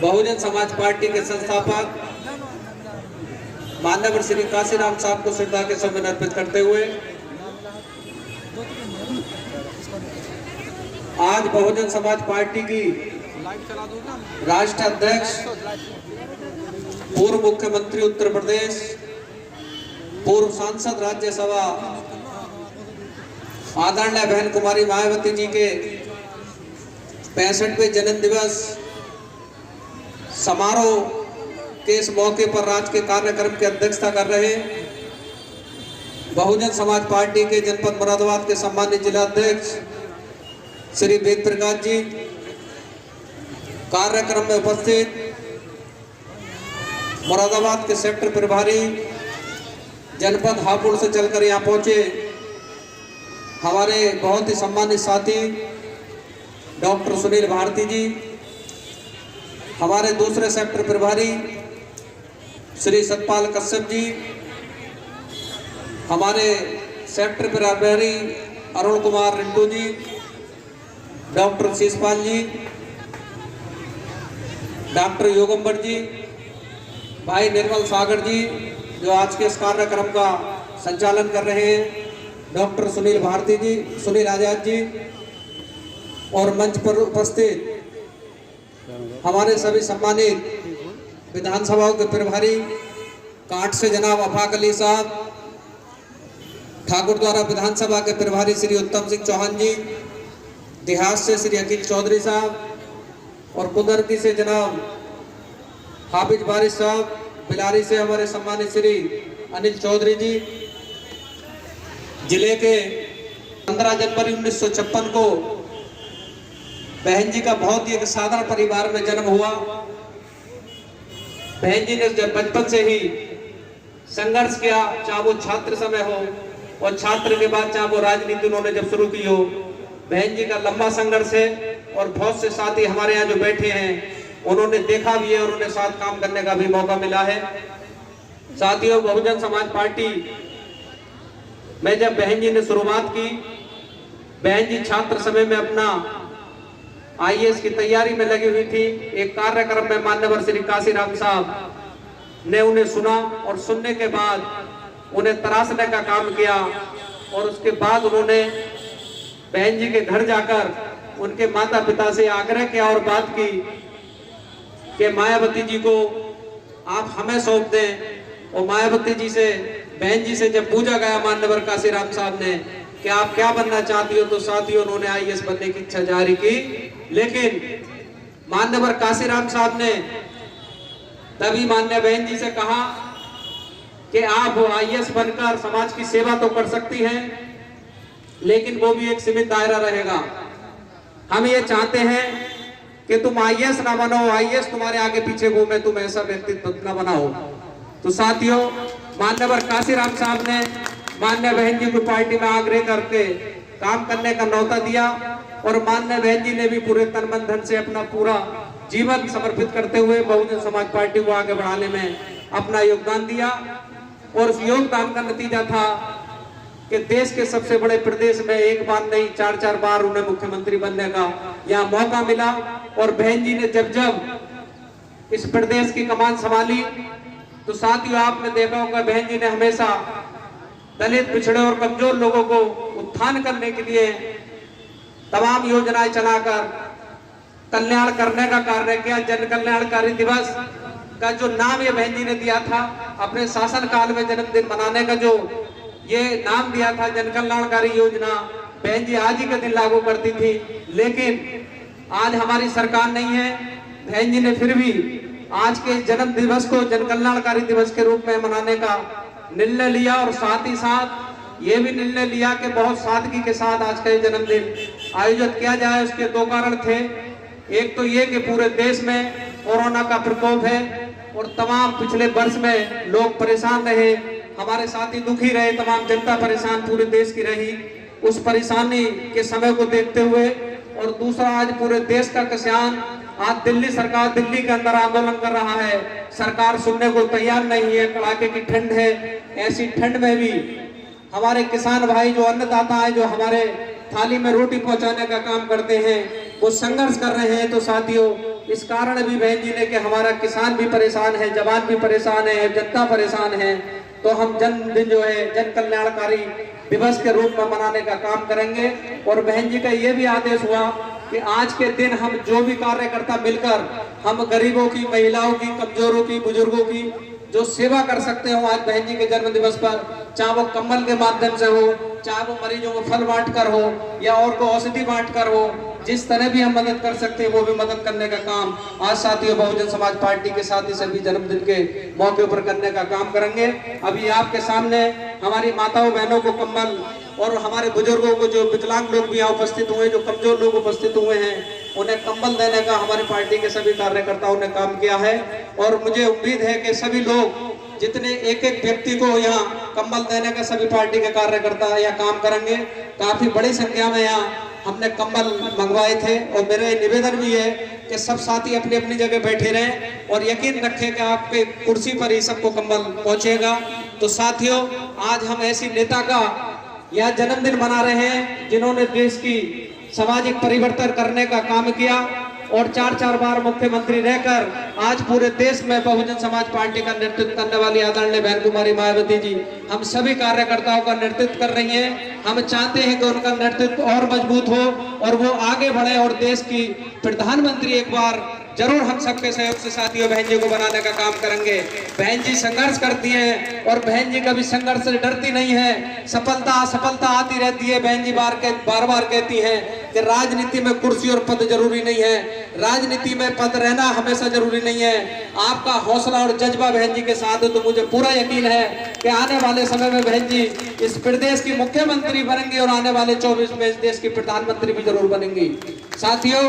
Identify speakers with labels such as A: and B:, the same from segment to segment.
A: Bahujan Samaj party के संस्थापक माननीय श्री काशीराम साहब को श्रद्धा के सम्मान अर्पित करते हुए आज बहुजन समाज पार्टी की राष्ट्रीय अध्यक्ष, पूर्व मुख्यमंत्री उत्तर प्रदेश, पूर्व सांसद राज्यसभा आदरणीय बहन कुमारी मायावती जी के 65वें जन्म दिवस समारोह के इस मौके पर राज्य के कार्यक्रम की अध्यक्षता कर रहे बहुजन समाज पार्टी के जनपद मुरादाबाद के सम्मानित जिला अध्यक्ष श्री वेद प्रकाश जी, कार्यक्रम में उपस्थित मुरादाबाद के सेक्टर प्रभारी जनपद हापुड़ से चलकर यहाँ पहुंचे हमारे बहुत ही सम्मानित साथी डॉक्टर सुनील भारती जी, हमारे दूसरे सेक्टर प्रभारी श्री सतपाल कश्यप जी, हमारे सेक्टर प्रभारी अरुण कुमार रिंटू जी, डॉक्टर शीशपाल जी, डॉक्टर योगंबर जी, भाई निर्मल सागर जी जो आज के इस कार्यक्रम का संचालन कर रहे हैं, डॉक्टर सुनील भारती जी, सुनील आजाद जी और मंच पर उपस्थित हमारे सभी सम्मानित विधानसभाओं के प्रभारी, काट से जनाब अफाक अली साहब, ठाकुर द्वारा विधानसभा के प्रभारी श्री उत्तम सिंह चौहान जी, देहात से श्री अखिल चौधरी साहब और कुदरती से जनाब हाफिज बारिश साहब, बिलारी से हमारे सम्मानित श्री अनिल चौधरी जी। जिले के 15 जनवरी 1956 को बहन जी का बहुत ही एक साधारण परिवार में जन्म हुआ। बहन जी ने जब बचपन से ही संघर्ष किया, चाहे वो छात्र समय हो और छात्र के बाद चाहे वो राजनीति उन्होंने जब शुरू की हो। बहन जी का लंबा संघर्ष है और बहुत से साथी हमारे यहाँ जो बैठे हैं उन्होंने देखा भी है और उन्हें साथ काम करने का भी मौका मिला है। साथियों, बहुजन समाज पार्टी में जब बहन जी ने शुरुआत की, बहन जी छात्र समय में अपना आईएएस की तैयारी में लगी हुई थी। एक कार्यक्रम में माननीय श्री काशीराम साहब ने उन्हें सुना और सुनने के बाद उन्हें तराशने का काम किया और उसके बाद उन्होंने बहन जी के घर जाकर उनके माता पिता से आग्रह किया और बात की कि मायावती जी को आप हमें सौंप दें। और मायावती जी से, बहन जी से जब पूछा गया माननीय काशीराम साहब ने कि आप क्या बनना चाहती हो, तो साथियों उन्होंने आईएएस बनने की इच्छा जारी की। लेकिन माननीय काशीराम साहब ने तभी माननीय बहन जी से कहा कि आप आईएएस बनकर समाज की सेवा तो कर सकती हैं, लेकिन वो भी एक सीमित दायरा रहेगा। हम ये चाहते हैं कि तुम आईएएस ना बनो, आईएएस तुम्हारे आगे पीछे घूमे, तुम ऐसा व्यक्तित्व ना बनाओ। तो साथियों, माननीय काशीराम साहब ने माननीय बहन जी को पार्टी में आग्रह करके काम करने का न्योता दिया और माननीय बहन जी ने भी पूरे तन मन धन से अपना पूरा जीवन समर्पित करते हुए बहुजन समाज पार्टी को आगे बढ़ाने में अपना योगदान दिया। और उस योगदान का नतीजा था कि देश के सबसे बड़े प्रदेश में एक बार नहीं 4-4 बार उन्हें मुख्यमंत्री बनने का यहाँ मौका मिला। और बहन जी ने जब इस प्रदेश की कमान संभाली तो साथियों आपने देखा होगा बहन जी ने हमेशा दलित, पिछड़े और कमजोर लोगों को उत्थान करने के लिए तमाम योजनाएं चलाकर कल्याण करने का कार्य किया। जन कल्याणकारी दिवस का जो नाम ये बहन जी ने दिया था, अपने शासन काल में जन्मदिन मनाने का जो ये नाम दिया था जन कल्याणकारी योजना, बहन जी आज ही के दिन लागू करती थी। लेकिन आज हमारी सरकार नहीं है, बहन जी ने फिर भी आज के जन्म दिवस को जन कल्याणकारी दिवस के रूप में मनाने का निर्णय लिया। और साथ ही साथ ये भी निर्णय लिया कि बहुत सादगी के साथ आज का जन्मदिन आयोजित किया जाए। उसके 2 कारण थे। एक तो ये कि पूरे देश में कोरोना का प्रकोप है और तमाम पिछले वर्ष में लोग परेशान रहे, हमारे साथी दुखी रहे, तमाम जनता परेशान पूरे देश की रही। उस परेशानी के समय को देखते हुए और दूसरा आज पूरे देश का किसान, आज दिल्ली सरकार दिल्ली के अंदर आंदोलन कर रहा है, सरकार सुनने को तैयार नहीं है, कड़ाके की ठंड है। ऐसी ठंड में भी हमारे किसान भाई जो अन्नदाता है, जो हमारे थाली में रोटी पहुंचाने का काम करते हैं, वो संघर्ष कर रहे हैं। तो साथियों, इस कारण भी बहन जी ने कि हमारा किसान भी परेशान है, जवान भी परेशान है, जनता परेशान है, तो हम जन्मदिन जो है जन कल्याणकारी दिवस के रूप में मनाने का काम करेंगे। और बहन जी का ये भी आदेश हुआ कि आज के दिन हम जो भी कार्यकर्ता मिलकर हम गरीबों की, महिलाओं की, कमजोरों की, बुजुर्गों की जो सेवा कर सकते हो आज बहन जी के जन्म दिवस पर, चाहे वो कंबल के माध्यम से हो, चाहे वो मरीजों को फल बांट कर हो या और को औषधि बांट कर हो, जिस तरह भी हम मदद कर सकते हैं वो भी मदद करने का काम आज साथियों बहुजन समाज पार्टी के साथ ही सभी जन्मदिन के मौके पर करने का काम करेंगे। अभी आपके सामने हमारी माताओं बहनों को कंबल और हमारे बुजुर्गों को, जो विकलांग लोग भी यहाँ उपस्थित हुए, जो कमजोर लोग उपस्थित हुए हैं, उन्हें कंबल देने का हमारी पार्टी के सभी कार्यकर्ताओं ने काम किया है। और मुझे उम्मीद है कि सभी लोग, जितने एक एक व्यक्ति को यहाँ कंबल देने का सभी पार्टी के कार्यकर्ता यहाँ काम करेंगे। काफी बड़ी संख्या में यहाँ हमने कंबल मंगवाए थे और मेरा निवेदन भी है कि सब साथी अपनी अपनी जगह बैठे रहें और यकीन रखें कि आपके कुर्सी पर ही सबको कंबल पहुंचेगा। तो साथियों, आज हम ऐसी नेता का यह जन्मदिन मना रहे हैं जिन्होंने देश की सामाजिक परिवर्तन करने का काम किया और 4 बार मुख्यमंत्री रहकर आज पूरे देश में बहुजन समाज पार्टी का नेतृत्व करने वाली आदरणीय बहन कुमारी मायावती जी हम सभी कार्यकर्ताओं का नेतृत्व कर रही हैं। हम चाहते हैं कि उनका नेतृत्व और मजबूत हो और वो आगे बढ़े और देश की प्रधानमंत्री एक बार जरूर हम सबके सहयोग से साथियों बहन जी को बनाने का काम करेंगे। बहन जी संघर्ष करती हैं और बहन जी कभी संघर्ष से डरती नहीं है। सफलता असफलता आती रहती है। बहन जी बार बार कहती हैं कि राजनीति में कुर्सी और पद जरूरी नहीं है, राजनीति में पद रहना हमेशा जरूरी नहीं है। आपका हौसला और जज्बा बहन जी के साथ है तो मुझे पूरा यकीन है कि आने वाले समय में बहन जी इस प्रदेश की मुख्यमंत्री बनेंगी और आने वाले 24 में इस देश की प्रधानमंत्री भी जरूर बनेंगी। साथियों,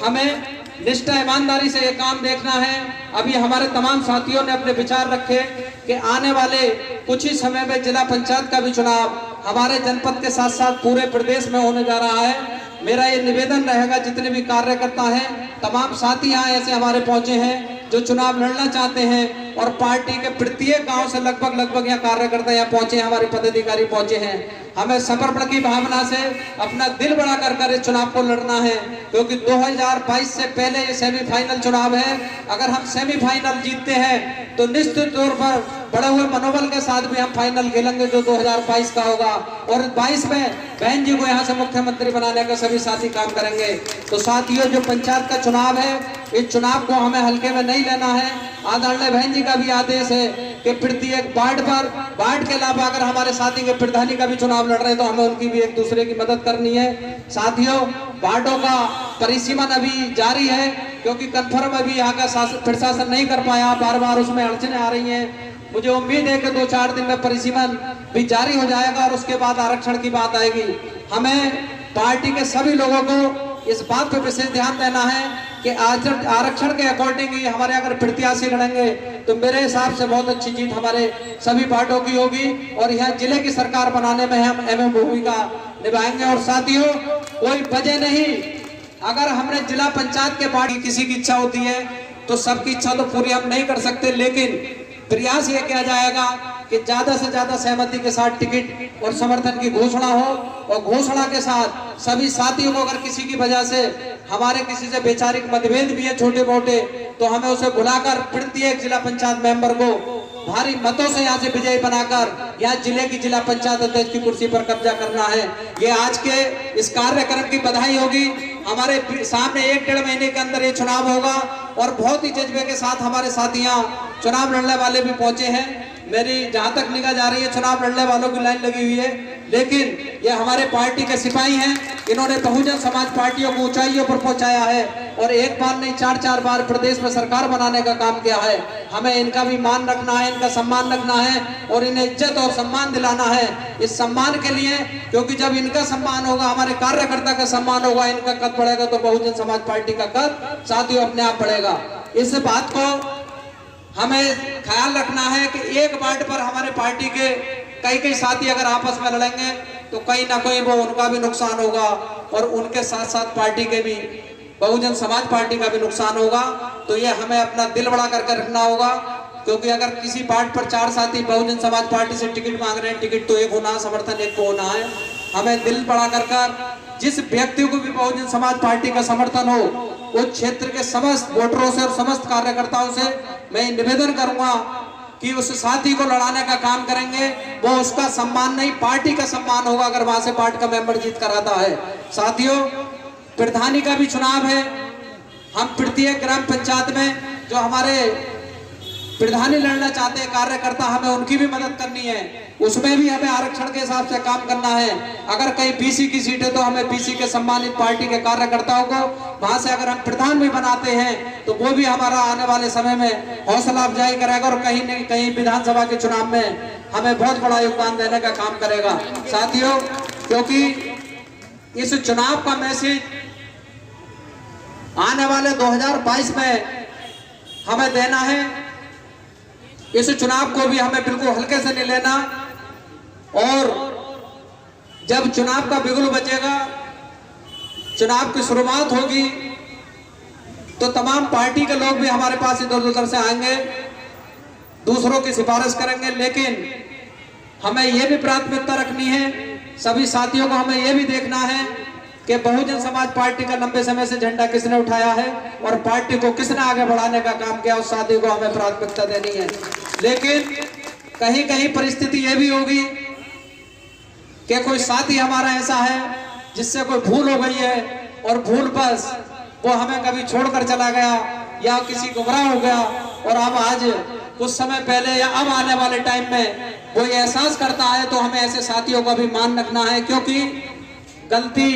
A: हमें निष्ठा ईमानदारी से ये काम देखना है। अभी हमारे तमाम साथियों ने अपने विचार रखे कि आने वाले कुछ ही समय में जिला पंचायत का भी चुनाव हमारे जनपद के साथ साथ पूरे प्रदेश में होने जा रहा है। मेरा ये निवेदन रहेगा, जितने भी कार्यकर्ता हैं, तमाम साथी यहाँ ऐसे हमारे पहुंचे हैं जो चुनाव लड़ना चाहते हैं और पार्टी के प्रत्येक गांव से लगभग यहाँ कार्यकर्ता यहाँ पहुंचे हैं, हमारे पदाधिकारी पहुंचे हैं। हमें समर्पण की भावना से अपना दिल बड़ा कर इस चुनाव को लड़ना है, क्योंकि 2022 से पहले ये सेमीफाइनल चुनाव है। अगर हम सेमीफाइनल जीतते हैं तो निश्चित तौर पर बड़े हुए मनोबल के साथ भी हम फाइनल खेलेंगे जो 2022 का होगा और 22 में बहन जी को यहाँ से मुख्यमंत्री बनाने का सभी साथी काम करेंगे। तो साथियों, जो पंचायत का चुनाव है, इस चुनाव को हमें हल्के में नहीं लेना है। आदरणीय बहन जी का भी आदेश है कि प्रत्येक वार्ड के अलावा अगर हमारे साथी के प्रधानी का भी चुनाव लड़ रहे हैं तो हमें उनकी भी एक दूसरे की मदद करनी है। साथियों, वार्डों का परिसीमन अभी जारी है क्योंकि कन्फर्म अभी यहाँ का प्रशासन नहीं कर पाया, बार उसमें अड़चने आ रही हैं। मुझे उम्मीद है कि 2-4 दिन में परिसीमन भी जारी हो जाएगा और उसके बाद आरक्षण की बात आएगी। हमें पार्टी के सभी लोगों को इस बात पर विशेष ध्यान देना है कि आरक्षण के अकॉर्डिंग ही हमारे अगर प्रत्याशी लड़ेंगे तो मेरे हिसाब से बहुत अच्छी जीत हमारे सभी पार्टियों की होगी और यहाँ जिले की सरकार बनाने में हम अहम भूमिका निभाएंगे। और साथियों, कोई वजह नहीं, अगर हमने जिला पंचायत के पार्टी किसी की इच्छा होती है तो सबकी इच्छा तो पूरी हम नहीं कर सकते, लेकिन प्रयास ये किया जाएगा कि ज्यादा से ज्यादा सहमति के साथ टिकट और समर्थन की घोषणा हो और घोषणा के साथ सभी साथियों को, अगर किसी की वजह से हमारे किसी से वैचारिक मतभेद भी है छोटे मोटे, तो हमें उसे बुलाकर प्रत्येक जिला पंचायत मेंबर को भारी मतों से यहाँ से विजयी बनाकर यहाँ जिले की जिला पंचायत अध्यक्ष की कुर्सी पर कब्जा करना है। ये आज के इस कार्यक्रम की बधाई होगी। हमारे सामने 1-1.5 महीने के अंदर ये चुनाव होगा और बहुत ही जज्बे के साथ हमारे साथी यहाँ चुनाव लड़ने वाले भी पहुंचे हैं। मेरी जहां तक निगाह जा रही है, चुनाव लड़ने वालों की लाइन लगी हुई है, लेकिन ये हमारे पार्टी के सिपाही हैं। इन्होंने बहुजन समाज पार्टियों को ऊंचाइयों पर पहुंचाया है और एक बार नहीं 4 बार प्रदेश में सरकार बनाने का काम किया है। हमें इनका भी मान रखना है, इनका सम्मान रखना है और इन्हें इज्जत और सम्मान दिलाना है। इस सम्मान के लिए, क्योंकि जब इनका सम्मान होगा, हमारे कार्यकर्ता का सम्मान होगा, इनका कद बढ़ेगा तो बहुजन समाज पार्टी का कद साथियों अपने आप बढ़ेगा। इस बात को हमें ख्याल रखना है कि एक वार्ड पर हमारे पार्टी के कई साथी अगर आपस में लड़ेंगे तो कहीं ना कहीं वो उनका भी नुकसान होगा और उनके साथ साथ पार्टी के भी, बहुजन समाज पार्टी का भी नुकसान होगा। तो ये हमें अपना दिल बड़ा करके रखना होगा, क्योंकि अगर किसी वार्ड पर 4 साथी बहुजन समाज पार्टी से टिकट मांग रहे हैं, टिकट तो एक होना, समर्थन एक को होना है। हमें दिल बड़ा कर जिस व्यक्ति को भी बहुजन समाज पार्टी का समर्थन हो, उस क्षेत्र के समस्त वोटरों से और समस्त कार्यकर्ताओं से मैं निवेदन करूंगा कि उस साथी को लड़ाने का काम करेंगे। वो उसका सम्मान नहीं, पार्टी का सम्मान होगा अगर वहां से पार्टी का मेंबर जीत कर आता है। साथियों, प्रधानी का भी चुनाव है। हम प्रत्येक ग्राम पंचायत में जो हमारे प्रधानी लड़ना चाहते हैं कार्यकर्ता, हमें उनकी भी मदद करनी है। उसमें भी हमें आरक्षण के हिसाब से काम करना है। अगर कहीं बीसी की सीट है तो हमें बीसी के सम्मानित पार्टी के कार्यकर्ताओं को वहां से अगर हम प्रधान भी बनाते हैं तो वो भी हमारा आने वाले समय में हौसला अफजाई करेगा और कहीं न कहीं विधानसभा के चुनाव में हमें बहुत बड़ा योगदान देने का काम करेगा। साथियों, क्योंकि इस चुनाव का मैसेज आने वाले 2022 में हमें देना है। इस चुनाव को भी हमें बिल्कुल हल्के से नहीं लेना, और जब चुनाव का बिगुल बजेगा, चुनाव की शुरुआत होगी, तो तमाम पार्टी के लोग भी हमारे पास इधर उधर से आएंगे, दूसरों की सिफारिश करेंगे। लेकिन हमें यह भी प्राथमिकता रखनी है, सभी साथियों को हमें यह भी देखना है कि बहुजन समाज पार्टी का लंबे समय से झंडा किसने उठाया है और पार्टी को किसने आगे बढ़ाने का काम किया, उस साथी को हमें प्राथमिकता देनी है। लेकिन कहीं कहीं परिस्थिति यह भी होगी कि कोई साथी हमारा ऐसा है जिससे कोई भूल हो गई है और भूल बस वो हमें कभी छोड़कर चला गया या किसी गुमराह हो गया, और अब आज कुछ समय पहले या अब आने वाले टाइम में वो ये एहसास करता है, तो हमें ऐसे साथियों का भी मान रखना है। क्योंकि गलती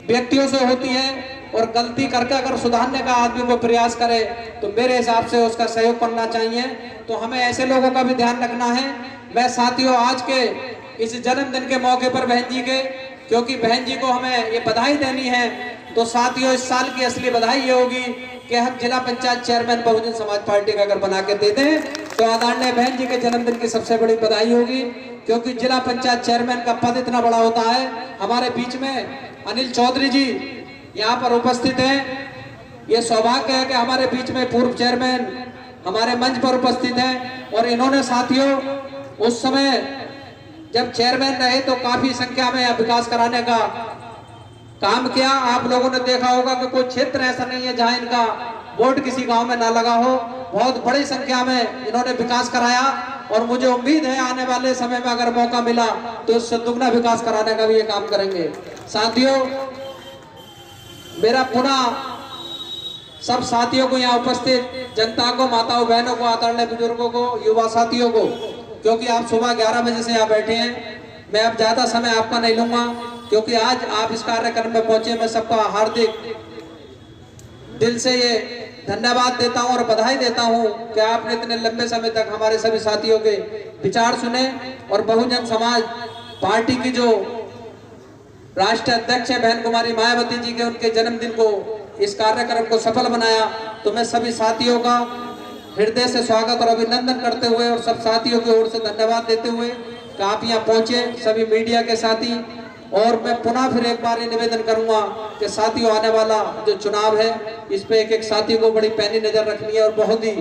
A: व्यक्तियों से होती है और गलती करके अगर सुधारने का आदमी को प्रयास करे तो मेरे हिसाब से उसका सहयोग करना चाहिए। तो हमें ऐसे लोगों का भी ध्यान रखना है। मैं साथियों, आज के इस जन्मदिन के मौके पर बहन जी के, क्योंकि बहन जी को हमें ये बधाई देनी है, तो साथियों इस साल की असली बधाई ये होगी कि हम जिला पंचायत चेयरमैन बहुजन समाज पार्टी का अगर बना के दे दें तो आदरणीय बहन जी के जन्मदिन की सबसे बड़ी बधाई होगी। क्योंकि जिला पंचायत चेयरमैन का पद इतना बड़ा होता है। हमारे बीच में अनिल चौधरी जी यहाँ पर उपस्थित हैं। ये सौभाग्य है कि हमारे बीच में पूर्व चेयरमैन हमारे मंच पर उपस्थित हैं, और इन्होंने साथियों उस समय जब चेयरमैन रहे तो काफी संख्या में विकास कराने का काम किया। आप लोगों ने देखा होगा कि कोई क्षेत्र ऐसा नहीं है जहां इनका बोर्ड किसी गांव में ना लगा हो। बहुत बड़ी संख्या में इन्होंने विकास कराया, और मुझे उम्मीद है आने वाले समय में अगर मौका मिला तो इससे दुगना विकास कराने का भी ये काम करेंगे। साथियों, मेरा पुनः सब साथियों को, यहाँ उपस्थित जनता को, माताओं बहनों को, आदरणीय बुजुर्गों को, युवा साथियों को, क्योंकि आप सुबह 11 बजे से यहाँ बैठे हैं, मैं अब ज्यादा समय आपका नहीं लूंगा, क्योंकि आज आप इस कार्यक्रम में पहुंचे। मैं सबका हार्दिक दिल से ये धन्यवाद देता हूं और बधाई देता हूं कि आपने इतने लंबे समय तक हमारे सभी साथियों के विचार सुने और बहुजन समाज पार्टी की जो राष्ट्रीय अध्यक्ष है बहन कुमारी मायावती जी के, उनके जन्मदिन को, इस कार्यक्रम को सफल बनाया। तो मैं सभी साथियों का हृदय से स्वागत और अभिनंदन करते हुए और सब साथियों की ओर से धन्यवाद देते हुए कि आप यहाँ पहुंचे, सभी मीडिया के साथी। और मैं पुनः फिर एक बार ये निवेदन करूंगा कि साथियों, आने वाला जो चुनाव है इस पे एक एक साथी को बड़ी पैनी नजर रखनी है और बहुत ही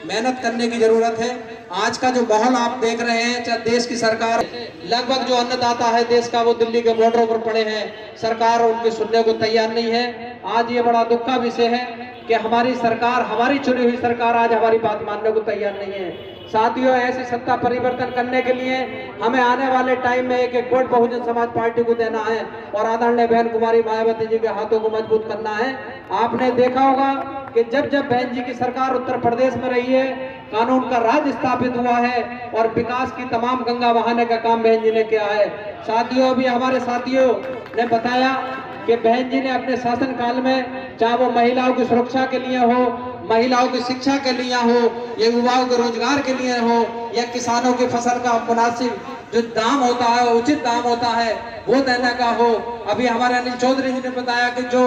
A: मेहनत करने की जरूरत है। आज का जो माहौल आप देख रहे हैं, चाहे देश की सरकार, लगभग जो अन्नदाता है देश का वो दिल्ली के बॉर्डरों पर पड़े हैं, सरकार उनकी सुनने को तैयार नहीं है। आज ये बड़ा दुख का विषय है कि हमारी सरकार, हमारी चुनी हुई सरकार आज हमारी बात मानने को तैयार नहीं है। साथियों, ऐसी सत्ता परिवर्तन करने के लिए हमें आने वाले टाइम में एक एक वोट बहुजन समाज पार्टी को देना है और आदरणीय बहन कुमारी मायावती जी के हाथों को मजबूत करना है। आपने देखा होगा कि जब जब बहन जी की सरकार उत्तर प्रदेश में रही है, कानून का राज स्थापित हुआ है और विकास की तमाम गंगा बहाने का काम बहन जी ने किया है। साथियों, अभी हमारे साथियों ने बताया कि बहन जी ने अपने शासन काल में, चाहे वो महिलाओं की सुरक्षा के लिए हो, महिलाओं की शिक्षा के लिए हो, या युवाओं के रोजगार के लिए हो, या किसानों की फसल का मुनासिब जो दाम होता है, उचित दाम होता है, वो देने का हो। अभी हमारे अनिल चौधरी जी ने बताया कि जो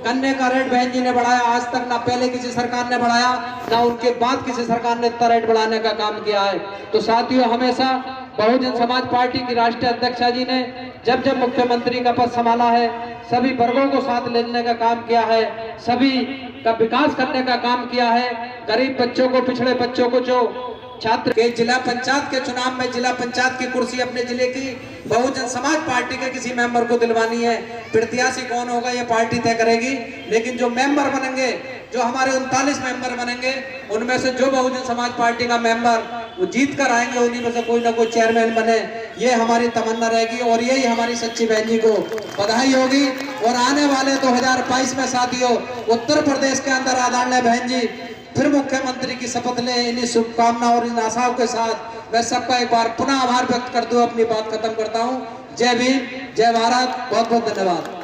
A: गन्ने का रेट बहन जी ने बढ़ाया, आज तक ना पहले किसी सरकार ने बढ़ाया, ना उनके बाद किसी सरकार ने इतना रेट बढ़ाने का काम किया है। तो साथियों, हमेशा बहुजन समाज पार्टी की राष्ट्रीय अध्यक्षा जी ने जब जब मुख्यमंत्री का पद संभाला है, सभी वर्गों को साथ लेने का काम किया है, सभी का विकास करने का काम किया है। गरीब बच्चों को, पिछड़े बच्चों को, जो छात्र के जिला पंचायत के चुनाव में जिला पंचायत की कुर्सी अपने जिले की बहुजन समाज पार्टी के किसी मेंबर को दिलवानी है, प्रत्याशी कौन होगा ये पार्टी तय करेगी। लेकिन जो मेंबर बनेंगे, जो हमारे 39 मेंबर बनेंगे, उनमें से जो बहुजन समाज पार्टी का मेंबर वो जीत कर आएंगे, उन्हीं में से कोई ना कोई चेयरमैन बने, ये हमारी तमन्ना रहेगी। और यही हमारी सच्ची बहन जी को बधाई होगी। और आने वाले 2022 में साथियों, उत्तर प्रदेश के अंदर आदरणीय बहन जी फिर मुख्यमंत्री की शपथ ले। इन्हीं शुभकामनाओं और इन आशाओं के साथ मैं सबका एक बार पुनः आभार व्यक्त करते हुए अपनी बात खत्म करता हूँ। जय भीम, जय भारत, बहुत बहुत धन्यवाद।